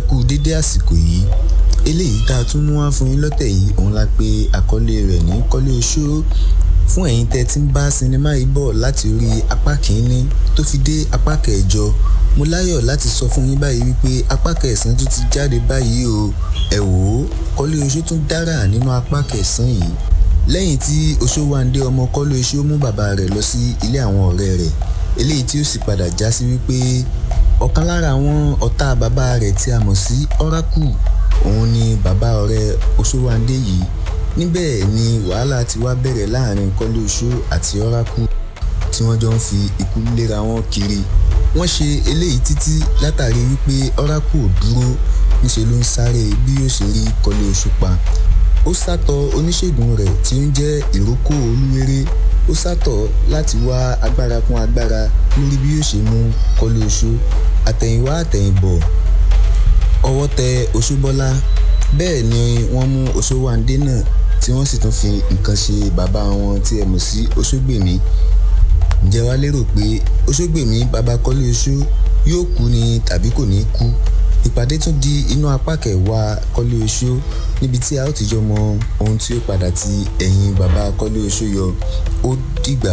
kú dédé àsìkò yìí. Eléyìí tá a tún mú wá fún yín lọ́tẹ̀ yìí òun la pè àkọlé rẹ̀ ní Kọ́lé Oṣó. Fún ẹ̀yin tẹ́ tí ń bá sinimá yìí bọ̀ láti orí apá kìíní tó fi dé apá kẹjọ, mo láyọ̀ láti sọ fún yín báyìí wípé apá kẹsàn-án tún ti jáde báyìí o. Ẹ wò ó, Kọ́lé Oṣó tún dára nínú apá kẹsàn-án yìí. Lẹ́yìn tí Oṣówandé ọmọ Kọ́lé Oṣó mú bàbá rẹ̀ lọ sí ilé àwọn ọ̀rẹ́ rẹ̀, eléyìí tí ó sì padà já sí wípé ọ̀kan lára àwọn ọ̀tá bàbá rẹ̀ tí a mọ̀ sí Oracle, òun ni bàbá ọ̀rẹ́ Oṣówandé yìí. Níbẹ̀ ni wàhálà ti wá bẹ̀rẹ̀ láàrin Kọ́lé Oṣó àti Oracle tí wọ́n jọ ń fi ikú léra wọn kiri. Wọ́n ṣe eléyìí títí látàrí wípé Oracle ò dúró, níṣẹ́ ló ń sáré bí yóò ṣe rí Kọ́lé Oṣó pa. Ó sátọ̀ oníṣègùn rẹ̀ tí ó ń jẹ́ Ìrókò Olúwéré. Ó sátọ̀ láti wá agbára kún agbára lórí bí yóò ṣe mú Kọ́lé Oṣó. Àtẹ̀yìnwá àtẹ̀yìnbọ̀, ọwọ́ tẹ Oṣóbọ́lá. Bẹ́ẹ̀ ni wọ́n mú Oṣówandé náà tí wọ́n sì tún fi nǹkan ṣe bàbá wọn tí ẹ mọ̀ sí Oṣógbèmí. Ǹjẹ́ wá lérò pé Oṣógbèmí bàbá Kọ́lé Oṣó yóò kú ni tàbí kò ní kú? Ìpàdé tún di inú apá kẹwàá Kọ́lé Oṣó níbi tí a ó ti jọ mọ ohun tí ó padà ti ẹ̀yìn bàbá Kọ́lé Oṣó yọ. Ó dìgbà.